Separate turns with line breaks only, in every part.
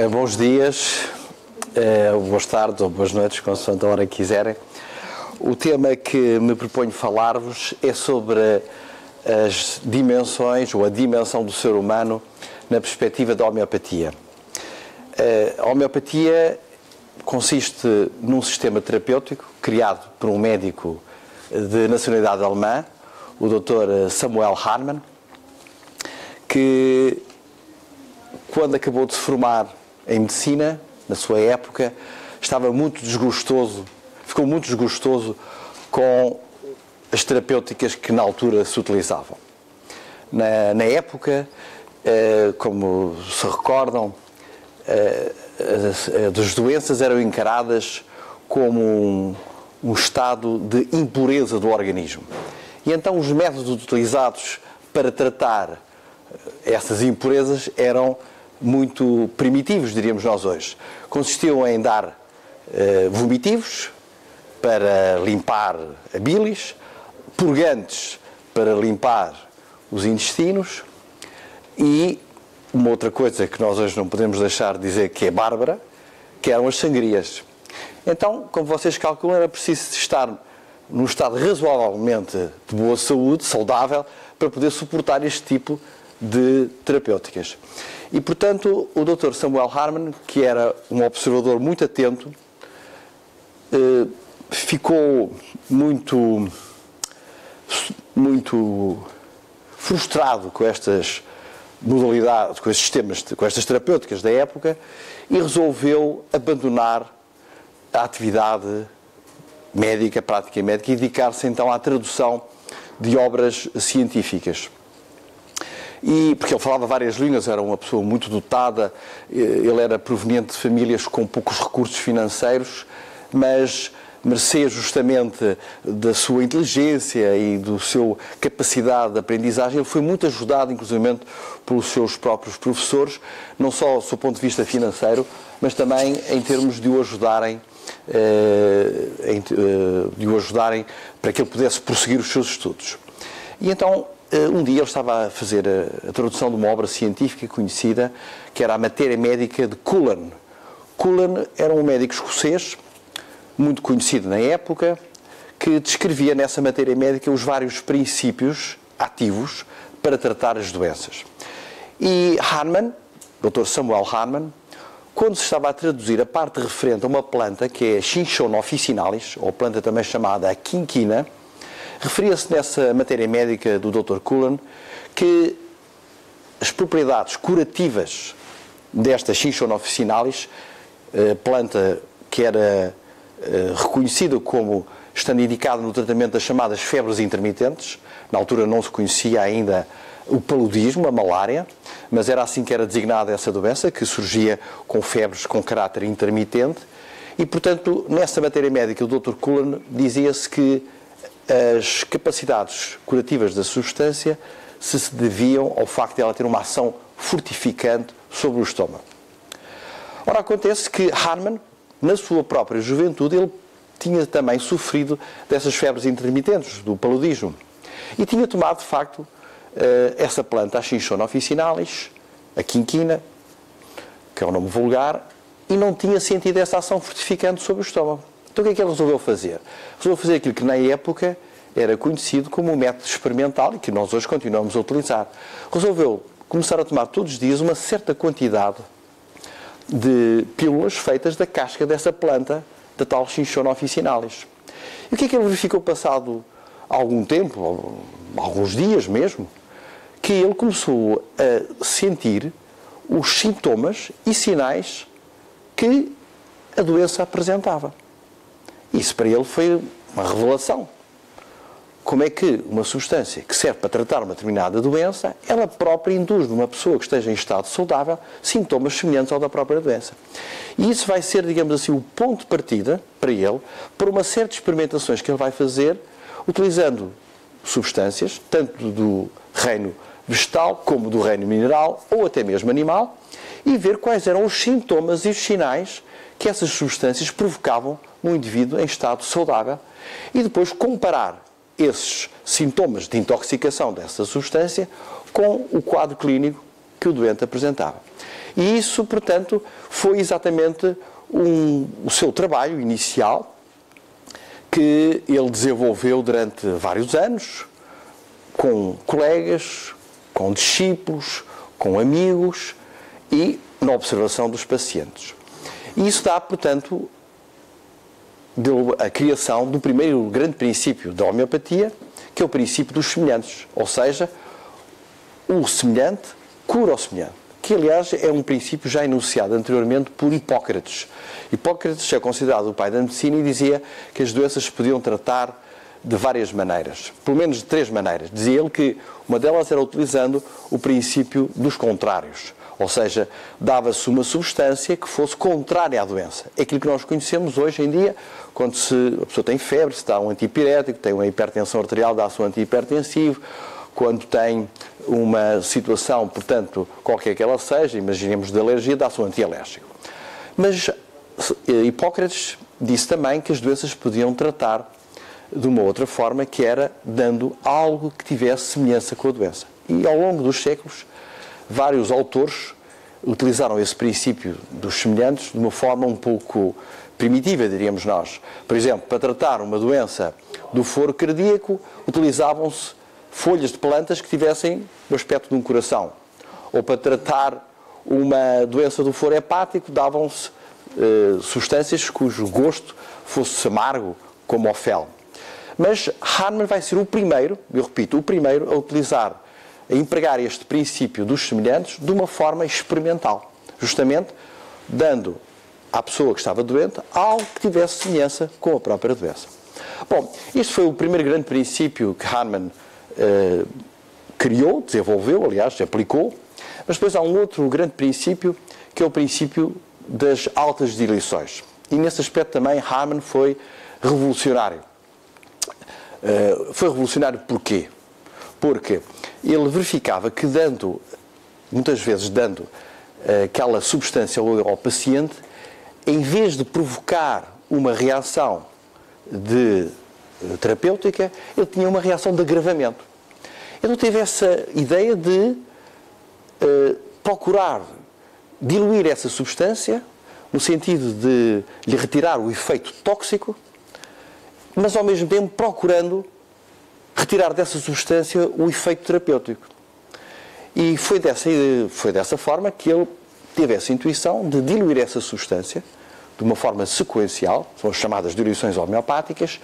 Bons dias, boas tardes ou boas noites, consoante a hora que quiserem. O tema que me proponho falar-vos é sobre as dimensões ou a dimensão do ser humano na perspectiva da homeopatia. A homeopatia consiste num sistema terapêutico criado por um médico de nacionalidade alemã, o Dr. Samuel Hahnemann, que, quando acabou de se formar em medicina, na sua época, ficou muito desgostoso com as terapêuticas que na altura se utilizavam. Na época, como se recordam, as doenças eram encaradas como um estado de impureza do organismo. E então os métodos utilizados para tratar essas impurezas eram muito primitivos, diríamos nós hoje. Consistiam em dar vomitivos para limpar a bilis, purgantes para limpar os intestinos e uma outra coisa que nós hoje não podemos deixar de dizer que é bárbara, que eram as sangrias. Então, como vocês calculam, era preciso estar num estado razoavelmente de boa saúde, saudável, para poder suportar este tipo de terapêuticas. E, portanto, o Dr. Samuel Hahnemann, que era um observador muito atento, ficou muito frustrado com estas modalidades, com estes sistemas, com estas terapêuticas da época, e resolveu abandonar a atividade médica, a prática médica, e dedicar-se então à tradução de obras científicas. E, porque ele falava várias línguas, era uma pessoa muito dotada, ele era proveniente de famílias com poucos recursos financeiros, mas mercê justamente da sua inteligência e da sua capacidade de aprendizagem, ele foi muito ajudado, inclusive, pelos seus próprios professores, não só do seu ponto de vista financeiro, mas também em termos de o ajudarem para que ele pudesse prosseguir os seus estudos. E então, um dia ele estava a fazer a tradução de uma obra científica conhecida, que era a Matéria Médica de Cullen. Cullen era um médico escocês, muito conhecido na época, que descrevia nessa matéria médica os vários princípios ativos para tratar as doenças. E Hahnemann, Dr. Samuel Hahnemann, quando se estava a traduzir a parte referente a uma planta que é a Cinchona officinalis, ou planta também chamada a quinquina, referia-se nessa matéria médica do Dr. Cullen que as propriedades curativas desta Cinchona officinalis, planta que era reconhecida como estando indicada no tratamento das chamadas febres intermitentes, na altura não se conhecia ainda o paludismo, a malária, mas era assim que era designada essa doença, que surgia com febres com caráter intermitente, e portanto nessa matéria médica do Dr. Cullen dizia-se que as capacidades curativas da substância se deviam ao facto de ela ter uma ação fortificante sobre o estômago. Ora, acontece que Hahnemann, na sua própria juventude, ele tinha também sofrido dessas febres intermitentes, do paludismo, e tinha tomado, de facto, essa planta, a Cinchona officinalis, a quinquina, que é um nome vulgar, e não tinha sentido essa ação fortificante sobre o estômago. Então o que é que ele resolveu fazer? Resolveu fazer aquilo que na época era conhecido como um método experimental e que nós hoje continuamos a utilizar. Resolveu começar a tomar todos os dias uma certa quantidade de pílulas feitas da casca dessa planta, da tal Cinchona officinalis. E o que é que ele verificou passado algum tempo, alguns dias mesmo, que ele começou a sentir os sintomas e sinais que a doença apresentava. Isso para ele foi uma revelação. Como é que uma substância que serve para tratar uma determinada doença, ela própria induz numa pessoa que esteja em estado saudável sintomas semelhantes ao da própria doença. E isso vai ser, digamos assim, o ponto de partida para ele, para uma série de experimentações que ele vai fazer, utilizando substâncias, tanto do reino vegetal como do reino mineral, ou até mesmo animal, e ver quais eram os sintomas e os sinais que essas substâncias provocavam no indivíduo em estado saudável, e depois comparar esses sintomas de intoxicação dessa substância com o quadro clínico que o doente apresentava. E isso, portanto, foi exatamente o seu trabalho inicial que ele desenvolveu durante vários anos, com colegas, com discípulos, com amigos e na observação dos pacientes. E isso dá, portanto, a criação do primeiro grande princípio da homeopatia, que é o princípio dos semelhantes, ou seja, o semelhante cura o semelhante, que aliás é um princípio já enunciado anteriormente por Hipócrates. Hipócrates é considerado o pai da medicina e dizia que as doenças se podiam tratar de várias maneiras, pelo menos de 3 maneiras. Dizia ele que uma delas era utilizando o princípio dos contrários, ou seja, dava-se uma substância que fosse contrária à doença. É aquilo que nós conhecemos hoje em dia, quando a pessoa tem febre, se dá um antipirético, tem uma hipertensão arterial, dá-se um antihipertensivo, quando tem uma situação, portanto, qualquer que ela seja, imaginemos de alergia, dá-se um antialérgico. Mas Hipócrates disse também que as doenças podiam tratar de uma outra forma, que era dando algo que tivesse semelhança com a doença. E ao longo dos séculos, vários autores utilizaram esse princípio dos semelhantes de uma forma um pouco primitiva, diríamos nós. Por exemplo, para tratar uma doença do foro cardíaco, utilizavam-se folhas de plantas que tivessem o aspecto de um coração. Ou para tratar uma doença do foro hepático, davam-se substâncias cujo gosto fosse amargo, como o fel. Mas Hahnemann vai ser o primeiro, eu repito, o primeiro a utilizar, a empregar este princípio dos semelhantes de uma forma experimental, justamente dando à pessoa que estava doente algo que tivesse semelhança com a própria doença. Bom, este foi o primeiro grande princípio que Hahnemann criou, desenvolveu, aliás, aplicou, mas depois há um outro grande princípio, que é o princípio das altas diluições. E nesse aspecto também Hahnemann foi revolucionário. Foi revolucionário porquê? Porque ele verificava que muitas vezes dando aquela substância ao paciente, em vez de provocar uma reação terapêutica, ele tinha uma reação de agravamento. Então teve essa ideia de procurar diluir essa substância, no sentido de lhe retirar o efeito tóxico, mas ao mesmo tempo procurando retirar dessa substância o efeito terapêutico. E foi dessa forma que ele teve essa intuição de diluir essa substância de uma forma sequencial, são as chamadas diluições homeopáticas,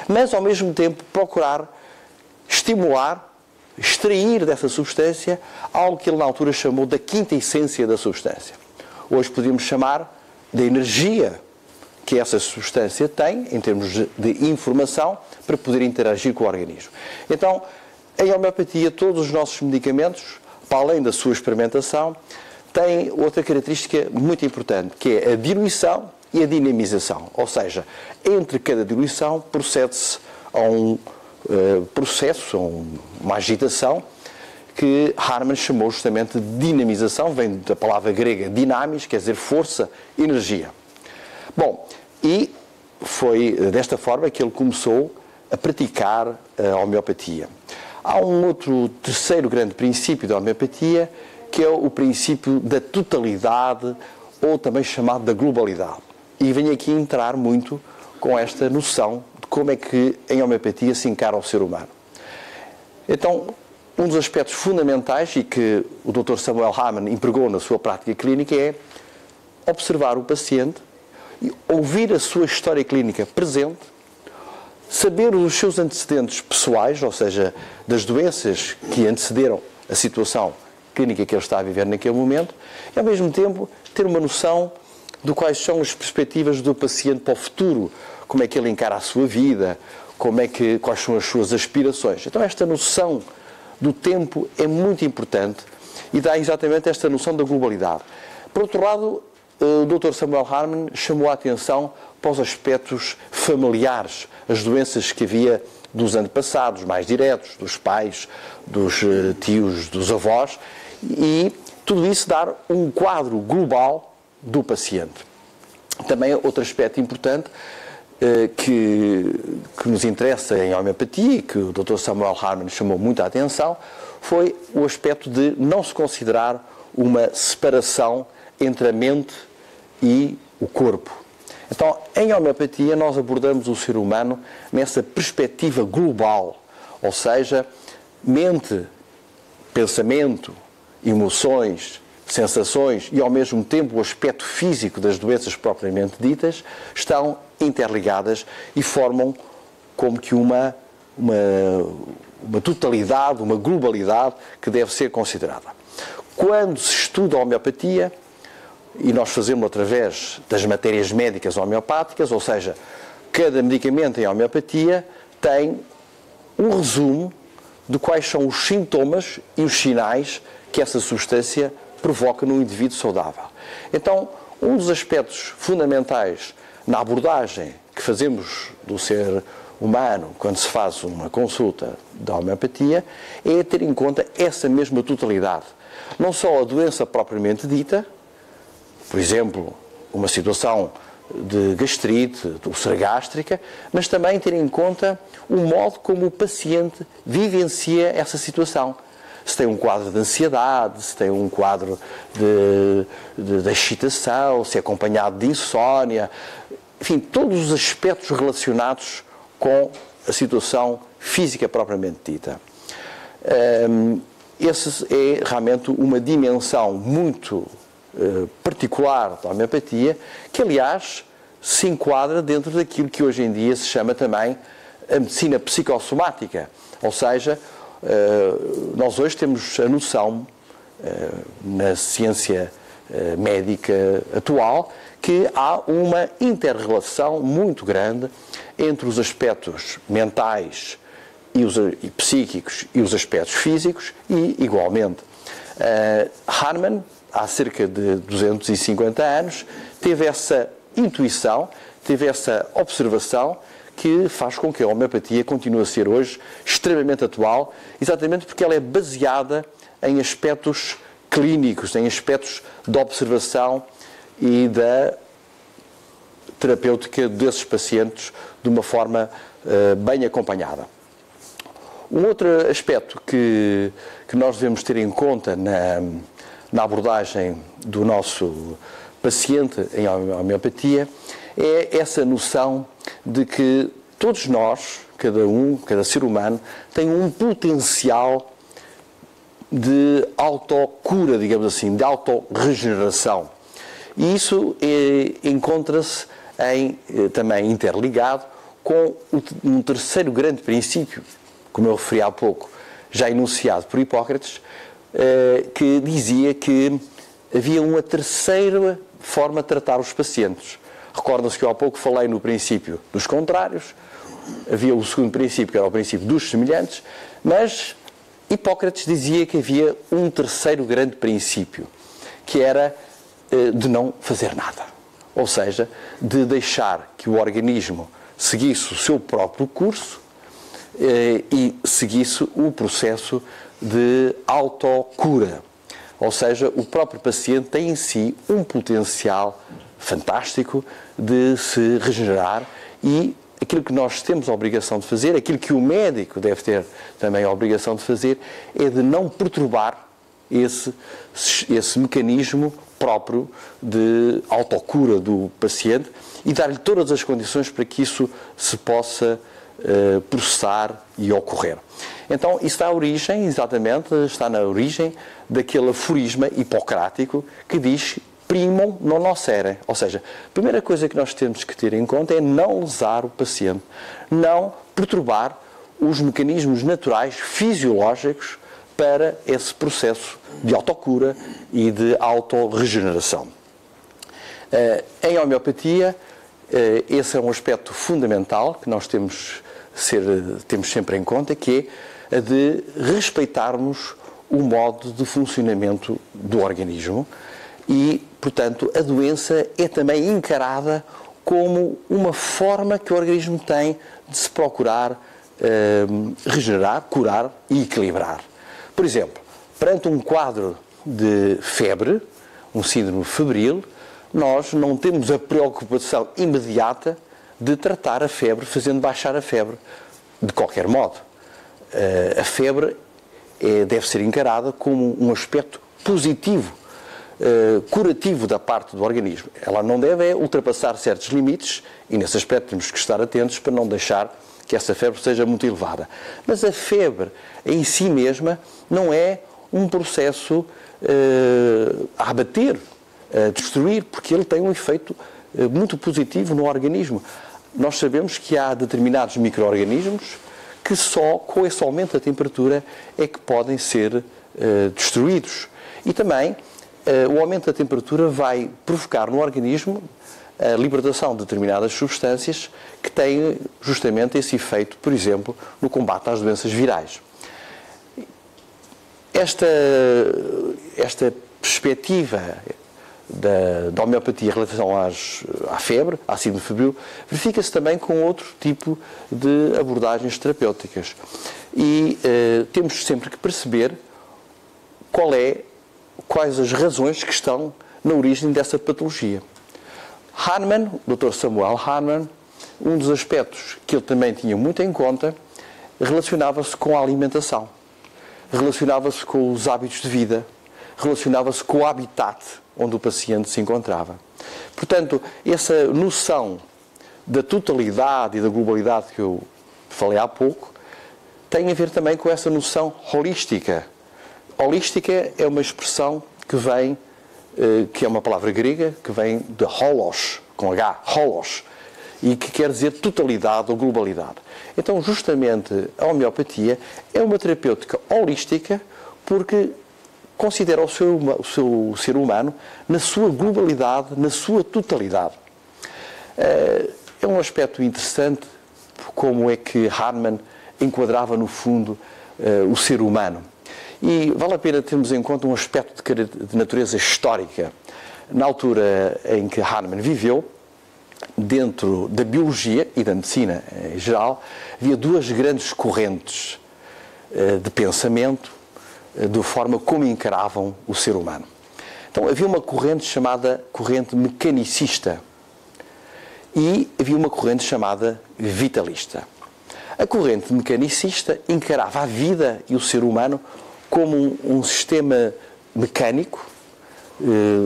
mas ao mesmo tempo procurar estimular, extrair dessa substância algo que ele na altura chamou da quinta essência da substância. Hoje podemos chamar da energia que essa substância tem, em termos de informação, para poder interagir com o organismo. Então, em homeopatia, todos os nossos medicamentos, para além da sua experimentação, têm outra característica muito importante, que é a diluição e a dinamização. Ou seja, entre cada diluição procede-se a um processo, a uma agitação, que Hahnemann chamou justamente de dinamização, vem da palavra grega dynamis, quer dizer força, energia. Bom, e foi desta forma que ele começou a praticar a homeopatia. Há um outro terceiro grande princípio da homeopatia, que é o princípio da totalidade, ou também chamado da globalidade. E venho aqui entrar muito com esta noção de como é que em homeopatia se encara o ser humano. Então, um dos aspectos fundamentais e que o Dr. Samuel Hahnemann empregou na sua prática clínica é observar o paciente, ouvir a sua história clínica presente, saber os seus antecedentes pessoais, ou seja, das doenças que antecederam a situação clínica que ele está a viver naquele momento, e ao mesmo tempo ter uma noção de quais são as perspectivas do paciente para o futuro, como é que ele encara a sua vida, quais são as suas aspirações. Então esta noção do tempo é muito importante e dá exatamente esta noção da globalidade. Por outro lado, o Dr. Samuel Hahnemann chamou a atenção para os aspectos familiares, as doenças que havia dos antepassados, mais diretos, dos pais, dos tios, dos avós, e tudo isso dar um quadro global do paciente. Também outro aspecto importante, que nos interessa em homeopatia e que o Dr. Samuel Hahnemann chamou muita atenção foi o aspecto de não se considerar uma separação entre a mente e o corpo. Então, em homeopatia, nós abordamos o ser humano nessa perspectiva global, ou seja, mente, pensamento, emoções, sensações e, ao mesmo tempo, o aspecto físico das doenças propriamente ditas estão interligadas e formam como que uma totalidade, uma globalidade que deve ser considerada. Quando se estuda a homeopatia, e nós fazemos através das matérias médicas homeopáticas, ou seja, cada medicamento em homeopatia tem um resumo de quais são os sintomas e os sinais que essa substância provoca no indivíduo saudável. Então, um dos aspectos fundamentais na abordagem que fazemos do ser humano quando se faz uma consulta da homeopatia é ter em conta essa mesma totalidade. Não só a doença propriamente dita, por exemplo, uma situação de gastrite, de úlcera gástrica, mas também ter em conta o modo como o paciente vivencia essa situação. Se tem um quadro de ansiedade, se tem um quadro de excitação, se é acompanhado de insónia, enfim, todos os aspectos relacionados com a situação física propriamente dita. Essa é realmente uma dimensão muito particular da homeopatia, que aliás se enquadra dentro daquilo que hoje em dia se chama também a medicina psicossomática, ou seja, nós hoje temos a noção na ciência médica atual que há uma inter-relação muito grande entre os aspectos mentais e psíquicos e os aspectos físicos e, igualmente, Hahnemann, há cerca de 250 anos, teve essa intuição, teve essa observação que faz com que a homeopatia continue a ser hoje extremamente atual, exatamente porque ela é baseada em aspectos clínicos, em aspectos de observação e da terapêutica desses pacientes de uma forma bem acompanhada. Um outro aspecto que nós devemos ter em conta na abordagem do nosso paciente em homeopatia é essa noção de que todos nós, cada ser humano, tem um potencial de autocura, digamos assim, de autorregeneração. E isso encontra-se também interligado com um terceiro grande princípio, como eu referi há pouco, já enunciado por Hipócrates, que dizia que havia uma terceira forma de tratar os pacientes. Recordam-se que eu há pouco falei no princípio dos contrários, havia o segundo princípio, que era o princípio dos semelhantes, mas Hipócrates dizia que havia um terceiro grande princípio, que era de não fazer nada. Ou seja, de deixar que o organismo seguisse o seu próprio curso e seguisse o processo de autocura. Ou seja, o próprio paciente tem em si um potencial fantástico de se regenerar e aquilo que nós temos a obrigação de fazer, aquilo que o médico deve ter também a obrigação de fazer, é de não perturbar esse mecanismo próprio de autocura do paciente e dar-lhe todas as condições para que isso se possa processar e ocorrer. Então, isso está na origem daquele aforisma hipocrático que diz primum non nocere. Ou seja, a primeira coisa que nós temos que ter em conta é não lesar o paciente, não perturbar os mecanismos naturais, fisiológicos, para esse processo de autocura e de autorregeneração. Em homeopatia, esse é um aspecto fundamental que nós temos sempre em conta, que é a de respeitarmos o modo de funcionamento do organismo e, portanto, a doença é também encarada como uma forma que o organismo tem de se procurar regenerar, curar e equilibrar. Por exemplo, perante um quadro de febre, um síndrome febril, nós não temos a preocupação imediata de tratar a febre, fazendo baixar a febre, de qualquer modo. A febre deve ser encarada como um aspecto positivo, curativo da parte do organismo. Ela não deve ultrapassar certos limites e, nesse aspecto, temos que estar atentos para não deixar que essa febre seja muito elevada. Mas a febre, em si mesma, não é um processo a abater, a destruir, porque ele tem um efeito muito positivo no organismo. Nós sabemos que há determinados micro-organismos que só com esse aumento da temperatura é que podem ser destruídos. E também o aumento da temperatura vai provocar no organismo a libertação de determinadas substâncias que têm justamente esse efeito, por exemplo, no combate às doenças virais. Esta perspectiva da homeopatia em relação à febre, à síndrome febril, verifica-se também com outro tipo de abordagens terapêuticas. E temos sempre que perceber quais as razões que estão na origem dessa patologia. Hahnemann, o Dr. Samuel Hahnemann, um dos aspectos que ele também tinha muito em conta, relacionava-se com a alimentação, relacionava-se com os hábitos de vida, relacionava-se com o habitat onde o paciente se encontrava. Portanto, essa noção da totalidade e da globalidade que eu falei há pouco tem a ver também com essa noção holística. Holística é uma expressão que vem, que é uma palavra grega, que vem de holos, com H, holos, e que quer dizer totalidade ou globalidade. Então, justamente, a homeopatia é uma terapêutica holística porque considera o seu ser humano na sua globalidade, na sua totalidade. É um aspecto interessante como é que Hahnemann enquadrava, no fundo, o ser humano. E vale a pena termos em conta um aspecto de natureza histórica. Na altura em que Hahnemann viveu, dentro da biologia e da medicina em geral, havia duas grandes correntes de pensamento, da forma como encaravam o ser humano. Então, havia uma corrente chamada corrente mecanicista e havia uma corrente chamada vitalista. A corrente mecanicista encarava a vida e o ser humano como um sistema mecânico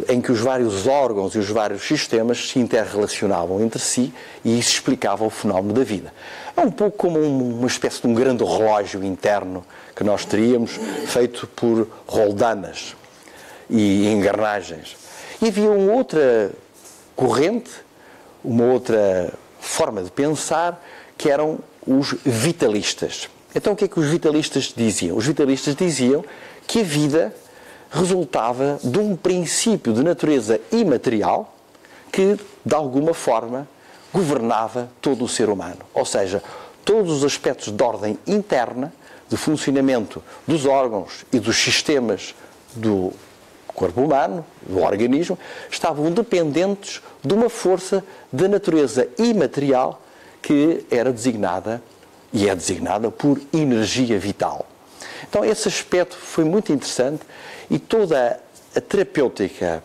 em que os vários órgãos e os vários sistemas se interrelacionavam entre si e isso explicava o fenómeno da vida. É um pouco como uma espécie de um grande relógio interno que nós teríamos, feito por roldanas e engrenagens. E havia uma outra corrente, uma outra forma de pensar, que eram os vitalistas. Então o que é que os vitalistas diziam? Os vitalistas diziam que a vida resultava de um princípio de natureza imaterial que, de alguma forma, governava todo o ser humano. Ou seja, todos os aspectos de ordem interna, de funcionamento dos órgãos e dos sistemas do corpo humano, do organismo, estavam dependentes de uma força de natureza imaterial que era designada e é designada por energia vital. Então, esse aspecto foi muito interessante e toda a terapêutica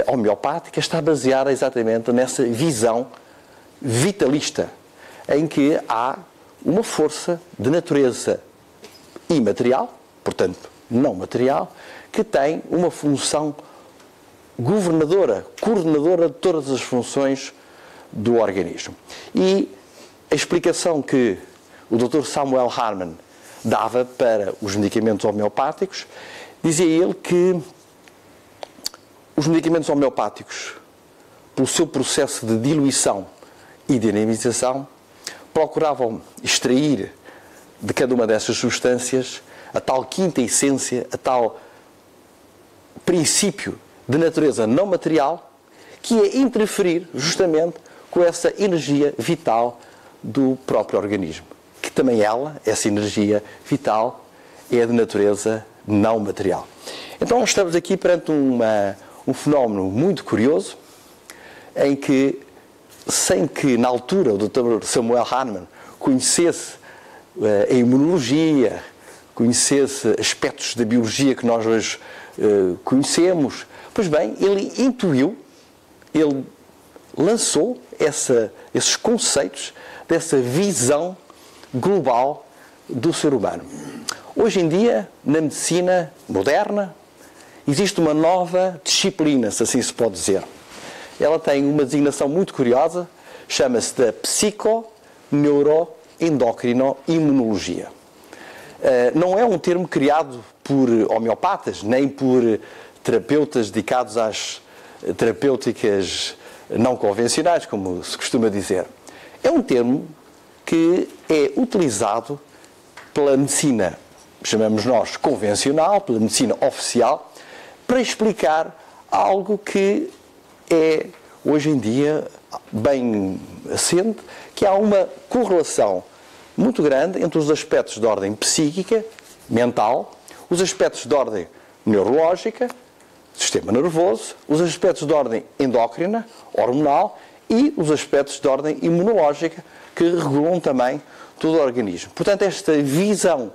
homeopática está baseada exatamente nessa visão vitalista, em que há uma força de natureza imaterial, portanto, não material, que tem uma função governadora, coordenadora de todas as funções do organismo. E a explicação que o Dr. Samuel Hahnemann dava para os medicamentos homeopáticos, dizia ele que os medicamentos homeopáticos, pelo seu processo de diluição e dinamização, procuravam extrair de cada uma dessas substâncias a tal quinta essência, a tal princípio de natureza não material que ia interferir justamente com essa energia vital do próprio organismo. Que também essa energia vital, é de natureza não material. Então estamos aqui perante um fenómeno muito curioso, em que, sem que na altura o Dr. Samuel Hahnemann conhecesse a imunologia, conhecesse aspectos da biologia que nós hoje conhecemos, pois bem, ele intuiu, ele lançou esses conceitos dessa visão global do ser humano. Hoje em dia, na medicina moderna, existe uma nova disciplina, se assim se pode dizer. Ela tem uma designação muito curiosa, chama-se da psico-neuro-endocrino-imunologia. Não é um termo criado por homeopatas, nem por terapeutas dedicados às terapêuticas não convencionais, como se costuma dizer. É um termo que é utilizado pela medicina, chamamos nós convencional, pela medicina oficial, para explicar algo que é, hoje em dia, bem assente, que há uma correlação muito grande entre os aspectos de ordem psíquica, mental, os aspectos de ordem neurológica, sistema nervoso, os aspectos de ordem endócrina, hormonal, e os aspectos de ordem imunológica, que regulam também todo o organismo. Portanto, esta visão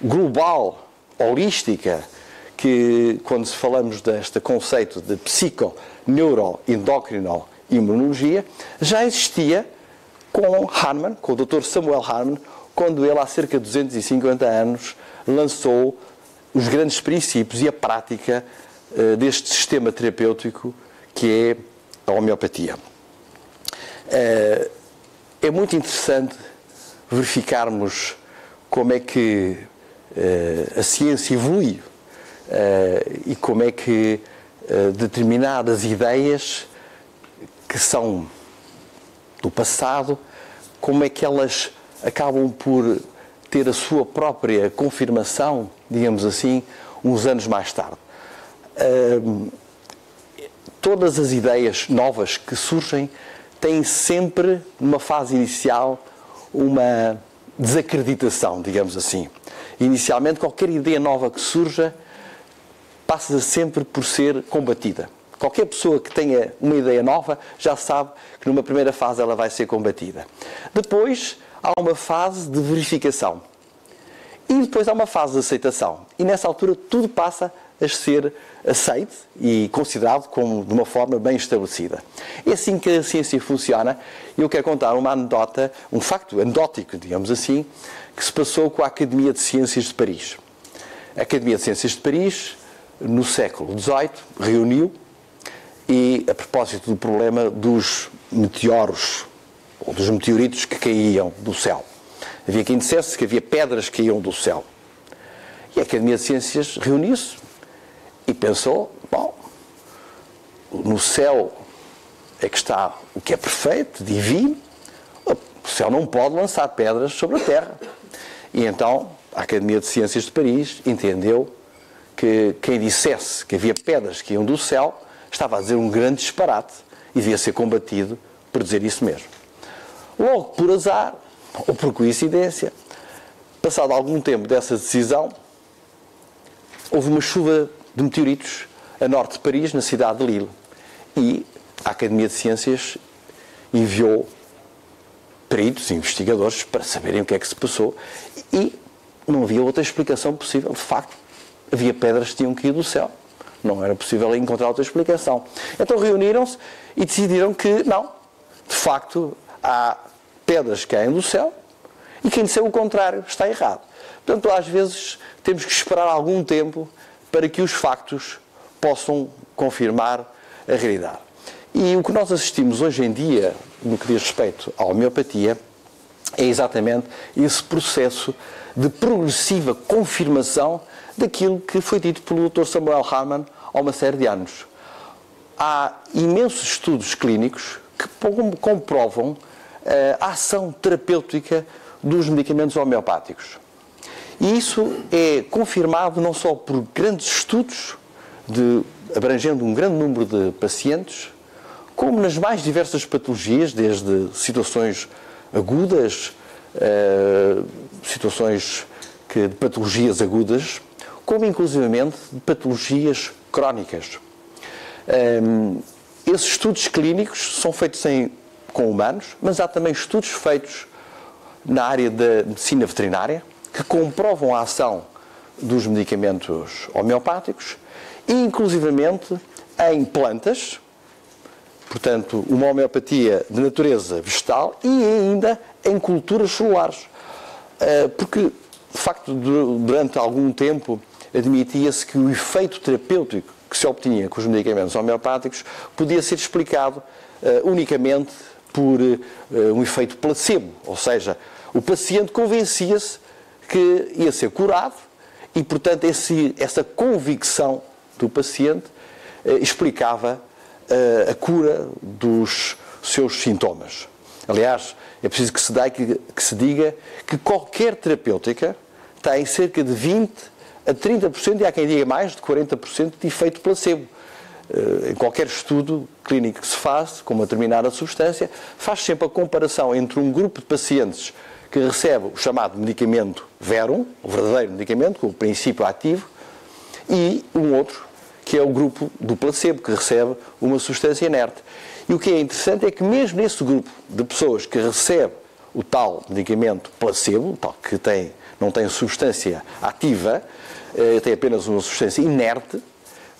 global, holística, que quando falamos deste conceito de psico, neuro, endócrino, imunologia, já existia com Hahnemann, com o Dr. Samuel Hahnemann, quando ele há cerca de 250 anos lançou os grandes princípios e a prática deste sistema terapêutico que é a homeopatia. É muito interessante verificarmos como é que a ciência evolui e como é que determinadas ideias que são do passado, como é que elas acabam por ter a sua própria confirmação, digamos assim, uns anos mais tarde. Todas as ideias novas que surgem têm sempre, numa fase inicial, uma desacreditação, digamos assim. Inicialmente, qualquer ideia nova que surja passa sempre por ser combatida. Qualquer pessoa que tenha uma ideia nova já sabe que numa primeira fase ela vai ser combatida. Depois há uma fase de verificação. E depois há uma fase de aceitação. E nessa altura tudo passa a ser aceito e considerado como de uma forma bem estabelecida. É assim que a ciência funciona. Eu quero contar uma anedota, um facto anedótico, digamos assim, que se passou com a Academia de Ciências de Paris. A Academia de Ciências de Paris, no século XVIII, reuniu e, a propósito do problema dos meteoros, ou dos meteoritos que caíam do céu. Havia quem dissesse que havia pedras que caíam do céu. E a Academia de Ciências reuniu-se e pensou, bom, no céu é que está o que é perfeito, divino, o céu não pode lançar pedras sobre a Terra. E então a Academia de Ciências de Paris entendeu que quem dissesse que havia pedras que iam do céu estava a dizer um grande disparate e devia ser combatido por dizer isso mesmo. Logo, por azar, ou por coincidência, passado algum tempo dessa decisão, houve uma chuva de meteoritos a norte de Paris, na cidade de Lille. E a Academia de Ciências enviou peritos, investigadores, para saberem o que é que se passou. E não havia outra explicação possível. De facto, havia pedras que tinham caído do céu. Não era possível encontrar outra explicação. Então reuniram-se e decidiram que, não, de facto, há pedras que caem do céu e quem disser o contrário está errado. Portanto, às vezes, temos que esperar algum tempo para que os factos possam confirmar a realidade. E o que nós assistimos hoje em dia, no que diz respeito à homeopatia, é exatamente esse processo de progressiva confirmação daquilo que foi dito pelo Dr. Samuel Hahnemann há uma série de anos. Há imensos estudos clínicos que comprovam a ação terapêutica dos medicamentos homeopáticos. E isso é confirmado não só por grandes estudos, abrangendo um grande número de pacientes, como nas mais diversas patologias, desde situações agudas, situações de patologias agudas, como inclusivamente de patologias crónicas. Esses estudos clínicos são feitos com humanos, mas há também estudos feitos na área da medicina veterinária, que comprovam a ação dos medicamentos homeopáticos e, inclusivamente, em plantas, portanto, uma homeopatia de natureza vegetal e ainda em culturas celulares. Porque, de facto, durante algum tempo admitia-se que o efeito terapêutico que se obtinha com os medicamentos homeopáticos podia ser explicado unicamente por um efeito placebo, ou seja, o paciente convencia-se que ia ser curado e, portanto, essa convicção do paciente explicava a cura dos seus sintomas. Aliás, é preciso que se diga que qualquer terapêutica tem cerca de 20% a 30%, e há quem diga mais de 40% de efeito placebo. Em qualquer estudo clínico que se faz com uma determinada substância, faz sempre a comparação entre um grupo de pacientes que recebe o chamado medicamento verum, o verdadeiro medicamento, com o princípio ativo, e um outro, que é o grupo do placebo, que recebe uma substância inerte. E o que é interessante é que mesmo nesse grupo de pessoas que recebe o tal medicamento placebo, tal que não tem substância ativa, tem apenas uma substância inerte,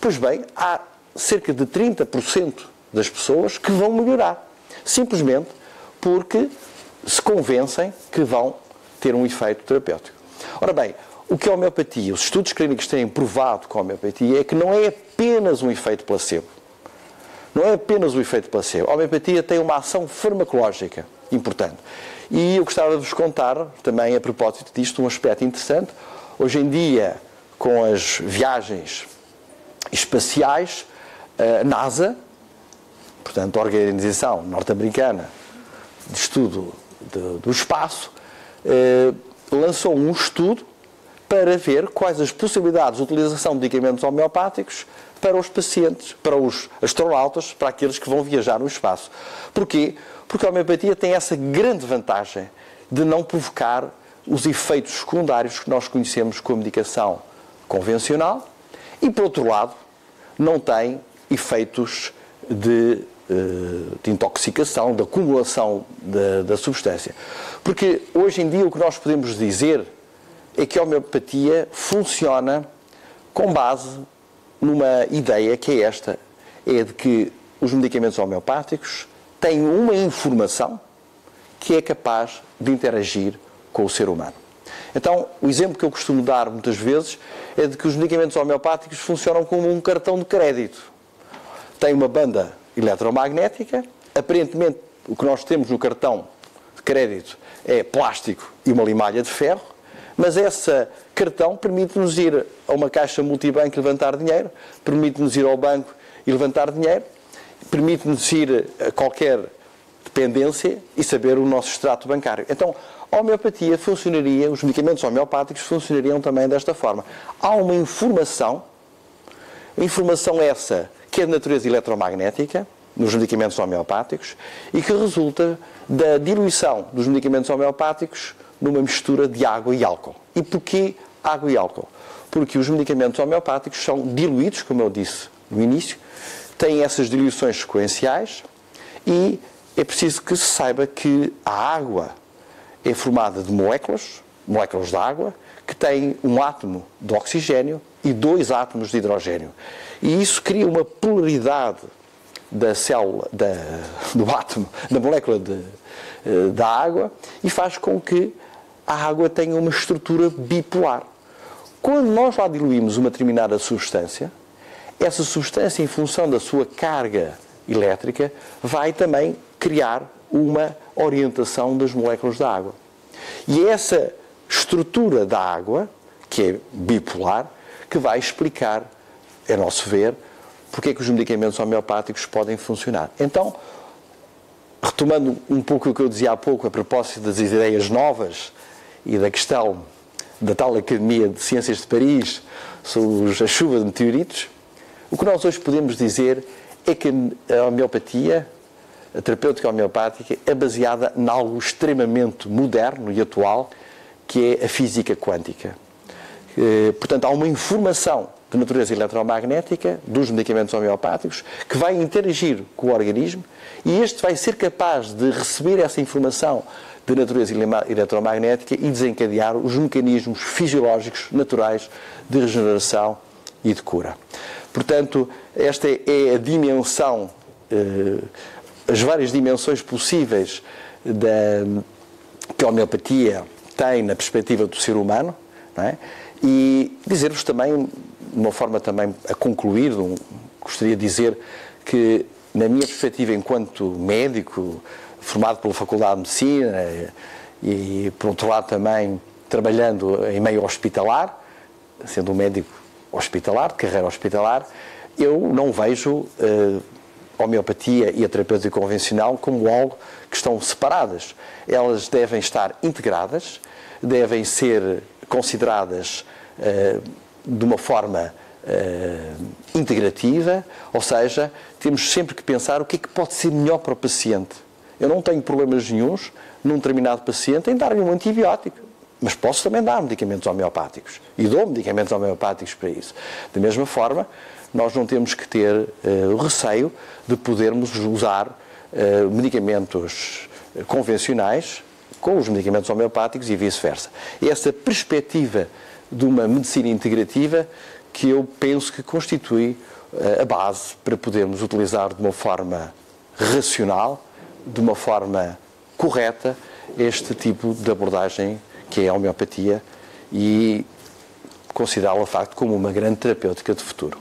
pois bem, há cerca de 30% das pessoas que vão melhorar, simplesmente porque se convencem que vão ter um efeito terapêutico. Ora bem, o que a homeopatia, os estudos clínicos têm provado com a homeopatia é que não é apenas um efeito placebo. Não é apenas o efeito placebo. A homeopatia tem uma ação farmacológica importante. E eu gostava de vos contar, também a propósito disto, um aspecto interessante. Hoje em dia, com as viagens espaciais, a NASA, portanto, a Organização Norte-Americana de Estudo do Espaço, lançou um estudo para ver quais as possibilidades de utilização de medicamentos homeopáticos para os pacientes, para os astronautas, para aqueles que vão viajar no espaço. Porquê? Porque a homeopatia tem essa grande vantagem de não provocar os efeitos secundários que nós conhecemos com a medicação convencional e, por outro lado, não tem efeitos de intoxicação, de acumulação da substância. Porque hoje em dia o que nós podemos dizer é que a homeopatia funciona com base numa ideia que é esta, é de que os medicamentos homeopáticos têm uma informação que é capaz de interagir com o ser humano. Então, o exemplo que eu costumo dar muitas vezes é de que os medicamentos homeopáticos funcionam como um cartão de crédito. Tem uma banda eletromagnética, aparentemente o que nós temos no cartão de crédito é plástico e uma limalha de ferro, mas esse cartão permite-nos ir a uma caixa multibanco e levantar dinheiro, permite-nos ir ao banco e levantar dinheiro, permite-nos ir a qualquer dependência e saber o nosso extrato bancário. Então, a homeopatia funcionaria, os medicamentos homeopáticos funcionariam também desta forma. Há uma informação essa que é de natureza eletromagnética, nos medicamentos homeopáticos, e que resulta da diluição dos medicamentos homeopáticos numa mistura de água e álcool. E porquê água e álcool? Porque os medicamentos homeopáticos são diluídos, como eu disse no início, têm essas diluições sequenciais e é preciso que se saiba que a água é formada de moléculas de água, que têm um átomo de oxigênio e 2 átomos de hidrogênio. E isso cria uma polaridade da célula, do átomo, da molécula da água, e faz com que a água tenha uma estrutura bipolar. Quando nós lá diluímos uma determinada substância, essa substância, em função da sua carga elétrica, vai também criar uma orientação das moléculas da água. E é essa estrutura da água, que é bipolar, que vai explicar, a nosso ver, porque é que os medicamentos homeopáticos podem funcionar. Então, retomando um pouco o que eu dizia há pouco a propósito das ideias novas e da questão da tal Academia de Ciências de Paris sobre a chuva de meteoritos, o que nós hoje podemos dizer é que a homeopatia, a terapêutica homeopática, é baseada em algo extremamente moderno e atual, que é a física quântica. Portanto, há uma informação de natureza eletromagnética dos medicamentos homeopáticos que vai interagir com o organismo e este vai ser capaz de receber essa informação de natureza eletromagnética e desencadear os mecanismos fisiológicos naturais de regeneração e de cura. Portanto, esta é a dimensão as várias dimensões possíveis que a homeopatia tem na perspectiva do ser humano, não é? E dizer-vos também, de uma forma também a concluir, gostaria de dizer que, na minha perspectiva enquanto médico, formado pela Faculdade de Medicina e, por outro lado, também trabalhando em meio hospitalar, sendo um médico hospitalar, de carreira hospitalar, eu não vejo a homeopatia e a terapêutica convencional como algo que estão separadas. Elas devem estar integradas, devem ser consideradas de uma forma integrativa, ou seja, temos sempre que pensar o que é que pode ser melhor para o paciente. Eu não tenho problemas nenhuns num determinado paciente em dar-lhe um antibiótico, mas posso também dar medicamentos homeopáticos e dou medicamentos homeopáticos para isso. Da mesma forma, nós não temos que ter o receio de podermos usar medicamentos convencionais com os medicamentos homeopáticos e vice-versa. É essa perspectiva de uma medicina integrativa que eu penso que constitui a base para podermos utilizar de uma forma racional, de uma forma correta, este tipo de abordagem que é a homeopatia e considerá-la, de facto, como uma grande terapêutica de futuro.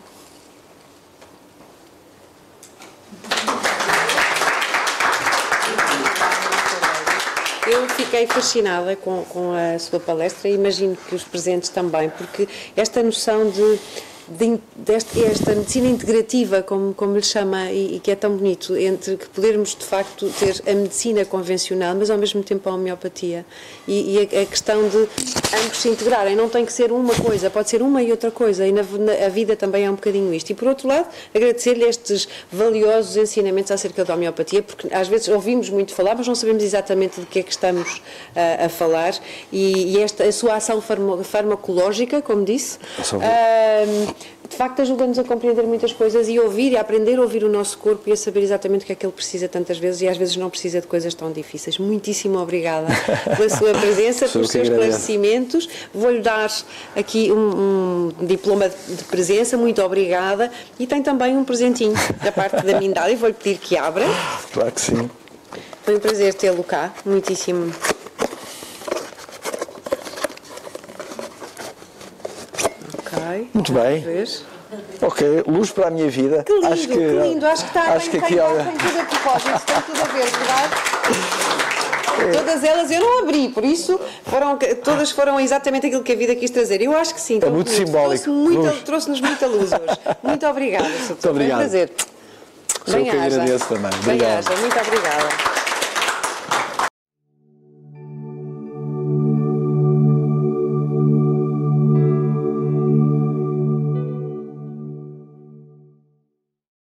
Eu fiquei fascinada com a sua palestra e imagino que os presentes também, porque esta noção esta medicina integrativa, como lhe chama, e que é tão bonito, entre que podermos de facto ter a medicina convencional, mas ao mesmo tempo a homeopatia, e a questão de ambos se integrarem, não tem que ser uma coisa, pode ser uma e outra coisa, e a vida também é um bocadinho isto. E por outro lado, agradecer-lhe estes valiosos ensinamentos acerca da homeopatia, porque às vezes ouvimos muito falar, mas não sabemos exatamente de que é que estamos a falar, e a sua ação farmacológica, como disse, de facto ajuda-nos a compreender muitas coisas e ouvir e aprender a ouvir o nosso corpo e a saber exatamente o que é que ele precisa tantas vezes, e às vezes não precisa de coisas tão difíceis. Muitíssimo obrigada pela sua presença, pelos seus esclarecimentos. Vou-lhe dar aqui um diploma de presença, muito obrigada, e tem também um presentinho da parte da Mindal e vou-lhe pedir que abra.
Claro que sim.
Foi um prazer tê-lo cá, muitíssimo.
Muito bem. Ok, luz para a minha vida.
Que lindo, que lindo. Acho que está bem, tem tudo a propósito, tem tudo a ver, verdade? Todas elas eu não abri, por isso todas foram exatamente aquilo que a vida quis trazer. Eu acho que sim.
É muito simbólico.
Trouxe-nos muita luz hoje. Muito obrigada, Sr.
Muito obrigado.
Foi um prazer.
Bem-aja. Muito obrigado.
Muito obrigada.